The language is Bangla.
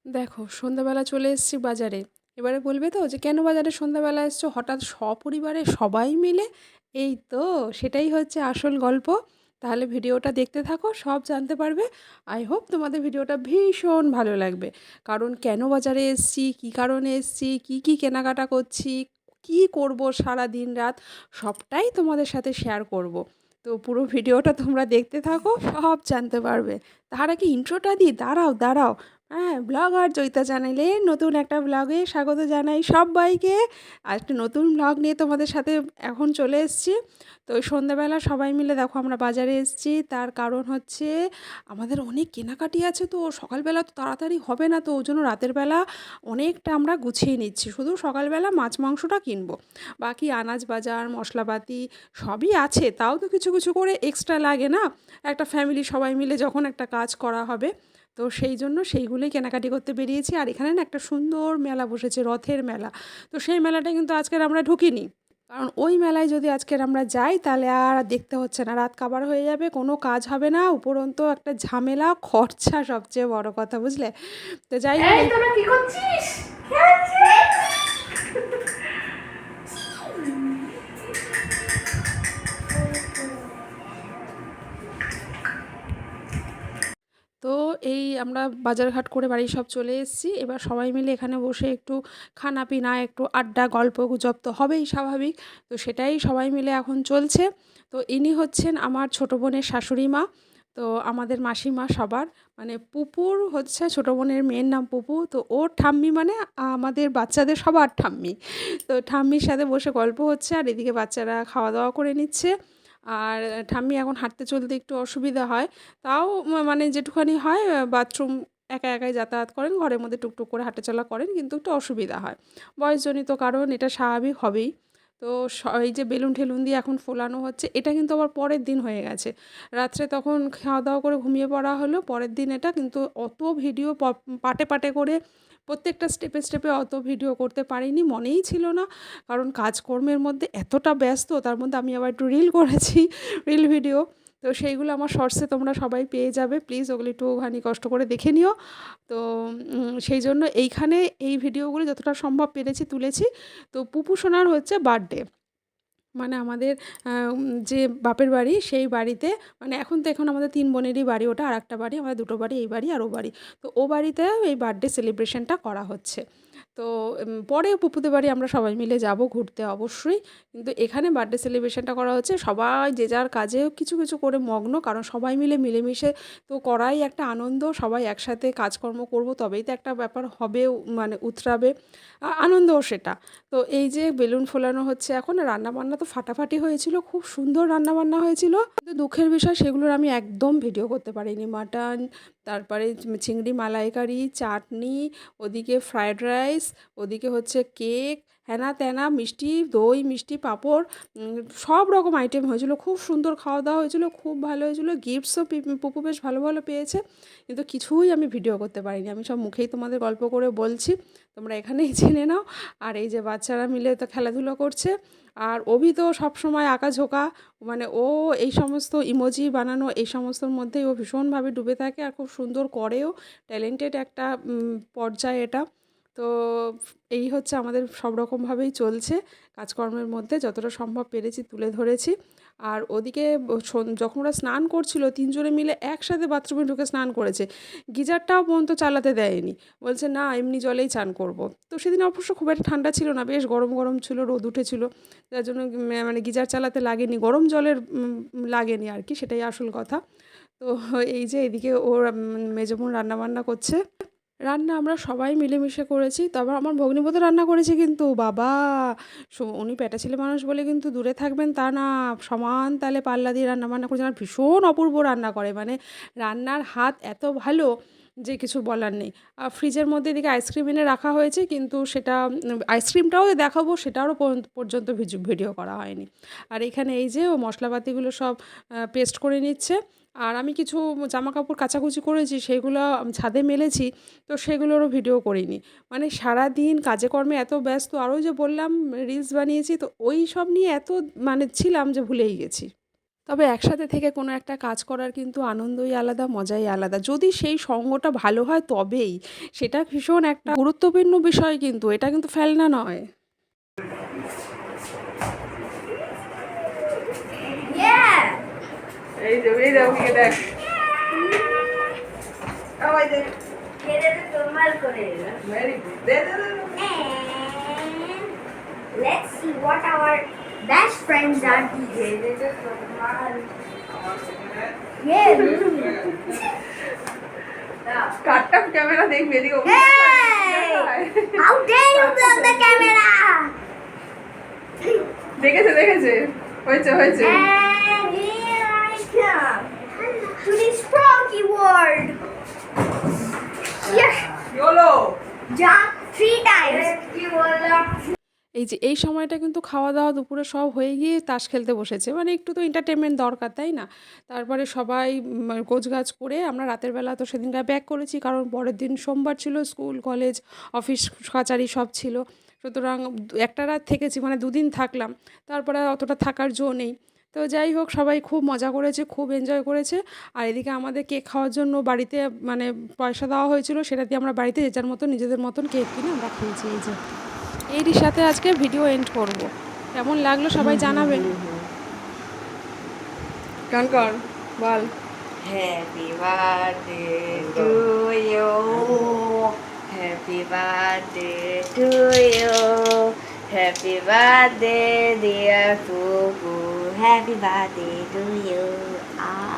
দেখো সন্ধ্যাবেলা চলে এসেছি বাজারে। এবারে বলবে তো যে কেন বাজারে সন্ধ্যাবেলা এসছো হঠাৎ সপরিবারে সবাই মিলে? এই তো সেটাই হচ্ছে আসল গল্প। তাহলে ভিডিওটা দেখতে থাকো, সব জানতে পারবে। আই হোপ তোমাদের ভিডিওটা ভীষণ ভালো লাগবে। কারণ কেন বাজারে এসেছি, কী কারণে এসেছি, কী কী কেনাকাটা করছি, কী করব সারা দিন রাত, সবটাই তোমাদের সাথে শেয়ার করব। তো পুরো ভিডিওটা তোমরা দেখতে থাকো, সব জানতে পারবে। তার আগে ইন্ট্রোটা দিই, দাঁড়াও দাঁড়াও। হ্যাঁ, ব্লগার জয়িতা চ্যানেলের নতুন একটা ব্লগে স্বাগত জানাই সব্বাইকে। আর একটা নতুন ব্লগ নিয়ে তোমাদের সাথে এখন চলে এসেছি। তো ওই সন্ধ্যাবেলা সবাই মিলে দেখো আমরা বাজারে এসেছি, তার কারণ হচ্ছে আমাদের অনেক কেনাকাটি আছে, তো সকালবেলা তো তাড়াতাড়ি হবে না, তো ওই জন্য রাতের বেলা অনেকটা আমরা গুছিয়ে নিচ্ছি, শুধু সকালবেলা মাছ মাংসটা কিনবো। বাকি আনাজ বাজার মশলাপাতি সবই আছে, তাও তো কিছু কিছু করে এক্সট্রা লাগে না, একটা ফ্যামিলি সবাই মিলে যখন একটা কাজ করা হবে। তো সেই জন্য সেইগুলোই কেনাকাটি করতে বেরিয়েছি। আর এখানে না একটা সুন্দর মেলা বসেছে, রথের মেলা। তো সেই মেলাটায় কিন্তু আজকের আমরা ঢুকিনি, কারণ ওই মেলায় যদি আজকের আমরা যাই তাহলে আর দেখতে হচ্ছে না, রাত কাবার হয়ে যাবে, কোনো কাজ হবে না, উপরন্তু একটা ঝামেলা খরচা সবচেয়ে বড় কথা, বুঝলে? তো যাই হোক এই তোরা কি করছিস? খেলছিস? তো এই আমরা বাজারঘাট করে বাড়ি সব চলে এসেছি। এবার সবাই মিলে এখানে বসে একটু খানা পিনা, একটু আড্ডা, গল্প গুজব তো হবেই স্বাভাবিক। তো সেটাই সবাই মিলে এখন চলছে। তো ইনি হচ্ছেন আমার ছোটো বোনের শাশুড়ি মা। তো আমাদের মাসিমা সবার, মানে পুপুর হচ্ছে ছোটো বোনের মেয়ের নাম পুপু, তো ওর ঠাম্মি মানে আমাদের বাচ্চাদের সবার ঠাম্মি। তো ঠাম্মির সাথে বসে গল্প হচ্ছে, আর এদিকে বাচ্চারা খাওয়া দাওয়া করে নিচ্ছে। আর ঠাম্মি এখন হাঁটতে চলতে একটু অসুবিধা হয়, তাও মানে যেটুখানি হয়, বাথরুম একা একাই যাতায়াত করেন, ঘরের মধ্যে টুকটুক করে হাঁটাচলা করেন, কিন্তু একটু অসুবিধা হয়, বয়সজনিত কারণ, এটা স্বাভাবিক হবেই। তো এই যে বেলুন ঠেলুন দিয়ে এখন ফোলানো হচ্ছে, এটা কিন্তু আবার পরের দিন হয়ে গেছে। রাত্রে তখন খাওয়া দাওয়া করে ঘুমিয়ে পড়া হলো, পরের দিন এটা কিন্তু অত ভিডিও পাটে পাটে করে প্রত্যেকটা স্টেপে স্টেপে অত ভিডিও করতে পারিনি, মনেই ছিল না। কারণ কাজকর্মের মধ্যে এতটা ব্যস্ত, তার মধ্যে আমি আবার একটু রিল করেছি, রিল ভিডিও। তো সেইগুলো আমার শর্টসে তোমরা সবাই পেয়ে যাবে, প্লিজ ওগুলো একটুখানি কষ্ট করে দেখে নিও। তো সেই জন্য এইখানে এই ভিডিওগুলো যতটা সম্ভব পেরেছি তুলেছি। তো পুপু সোনার হচ্ছে বার্থডে, মানে আমাদের যে বাপের বাড়ি সেই বাড়িতে, মানে এখন আমাদের ৩ বোনেরই বাড়ি, ওটা আরেকটা বাড়ি, আমাদের ২টো বাড়ি, এই বাড়ি আর ও বাড়ি। তো ও বাড়িতে এই বার্থডে সেলিব্রেশনটা করা হচ্ছে। তো পরে পুপুদের বাড়ি আমরা সবাই মিলে যাব ঘুরতে অবশ্যই। কিন্তু এখানে বার্থডে সেলিব্রেশনটা করা হচ্ছে, সবাই যে যার কাজে কিছু কিছু করে মগ্ন, কারণ সবাই মিলে মিলেমিশে তো করাই একটা আনন্দ, সবাই একসাথে কাজকর্ম করব তবেই তো একটা ব্যাপার হবে, মানে উতরাবে, আনন্দও সেটা। তো এই যে বেলুন ফোলানো হচ্ছে এখন, রান্নাবান্না তো ফাটাফাটি হয়েছিল, খুব সুন্দর রান্নাবান্না হয়েছিল, কিন্তু দুঃখের বিষয় সেগুলোর আমি একদম ভিডিও করতে পারিনি। মাটন, তারপরে চিংড়ি মালাইকারি, চাটনি, ওদিকে ফ্রায়েড রাইস, ওদিকে হচ্ছে কেক, হ্যানা ত্যানা, মিষ্টি দই, মিষ্টি পাঁপড়, সব রকম আইটেম হয়েছিল, খুব সুন্দর খাওয়া দাওয়া হয়েছিল, খুব ভালো হয়েছিল, গিফটসও পুপু বেশ ভালো ভালো পেয়েছে। কিন্তু কিছুই আমি ভিডিও করতে পারিনি, আমি সব মুখেই তোমাদের গল্প করে বলছি, তোমরা এখানেই জেনে নাও। আর এই যে বাচ্চারা মিলে তো খেলাধুলো করছে, আর অভি তো সবসময় আঁকাঝোঁকা, মানে ও এই সমস্ত ইমোজি বানানো এই সমস্তর মধ্যেই ও ভীষণভাবে ডুবে থাকে, আর খুব সুন্দর করেও, ট্যালেন্টেড একটা পর্যায়ে এটা। তো এই হচ্ছে আমাদের সব রকমভাবেই চলছে, কাজকর্মের মধ্যে যতটা সম্ভব পেরেছি তুলে ধরেছি। আর ওদিকে যখন ওরা স্নান করছিল ৩ জনে মিলে একসাথে বাথরুমে ঢুকে স্নান করেছে, গিজারটাও পর্যন্ত চালাতে দেয়নি, বলছে না এমনি জলেই চান করব। তো সেদিন অবশ্য খুব একটা ঠান্ডা ছিল না, বেশ গরম গরম ছিল, রোদ উঠেছিল, যার জন্য মানে গিজার চালাতে লাগেনি, গরম জলের লাগেনি আর কি, সেটাই আসল কথা। তো এই যে এদিকে ওর মেজো বোন রান্নাবান্না করছে। রান্না আমরা সবাই মিলেমিশে করেছি, তবে আমার ভগ্নিপতি রান্না করেছে, কিন্তু বাবা, উনি পেটা ছেলে মানুষ বলে কিন্তু দূরে থাকবেন তা না, সমান তালে পাল্লা দিয়ে রান্নাবান্না করেছেন, আর ভীষণ অপূর্ব রান্না করে, মানে রান্নার হাত এত ভালো যে কিছু বলার নেই। ফ্রিজের মধ্যে এদিকে আইসক্রিম এনে রাখা হয়েছে, কিন্তু সেটা আইসক্রিমটাও দেখাবো সেটারও পর্যন্ত ভিডিও করা হয়নি। আর এখানে এই যে ও মশলাপাতিগুলো সব পেস্ট করে নিচ্ছে, আর আমি কিছু জামাকাপড় কাচাকুচি করেছি, সেগুলো ছাদে মেলেছি, তো সেগুলোরও ভিডিও করিনি। মানে সারাদিন কাজে কর্মে এত ব্যস্ত, আর ওই যে বললাম রিলস বানিয়েছি, তো ওই সব নিয়ে এত মানে ছিলাম যে ভুলেই গেছি। তবে একসাথে থেকে কোনো একটা কাজ করার কিন্তু আনন্দই আলাদা, মজাই আলাদা। যদি সেই সঙ্গটা ভালো হয় তবেই। সেটা ভীষণ একটা গুরুত্বপূর্ণ বিষয় কিন্তু। এটা কিন্তু ফেলনা নয়। Yeah. এই যে ওকে দেখ। আবার দেখ। এটা তো তোমার করে। Very good. দে দে দে। And let's see what our best friends are these. Yeah. কাটটা ক্যামেরা দেখবি এদিকে। Hey! How dare you block the camera? দেখেছে দেখেছে। হয়েছে হয়েছে। And here I come to the Sproky world. Yes, YOLO! jump 3 times. এই যে এই সময়টা কিন্তু খাওয়া দাওয়া দুপুরে সব হয়ে গিয়ে তাস খেলতে বসেছে, মানে একটু তো এন্টারটেনমেন্ট দরকার, তাই না? তারপরে সবাই গোছগাছ করে আমরা রাতের বেলা তো সেদিনটা ব্যাক করেছি, কারণ পরের দিন সোমবার ছিল, স্কুল কলেজ অফিস কাচারি সব ছিল। সুতরাং একটা রাত থেকেছি, মানে দুদিন থাকলাম, তারপরে অতটা থাকার জো নেই। তো যাই হোক, সবাই খুব মজা করেছে, খুব এনজয় করেছে। আর এদিকে আমাদের কেক খাওয়ার জন্য বাড়িতে মানে পয়সা দেওয়া হয়েছিল, সেটা দিয়ে আমরা বাড়িতে যে যার মতন নিজেদের মতন কেক কিনে আমরা খেয়েছি। এই যে এরই সাথে আজকে ভিডিও এন্ড করব। কেমন লাগলো সবাই জানাবেন। গান কর, বল। Happy birthday to you. Happy birthday to you. Happy birthday, dear Fufu. Happy birthday to you. Ah.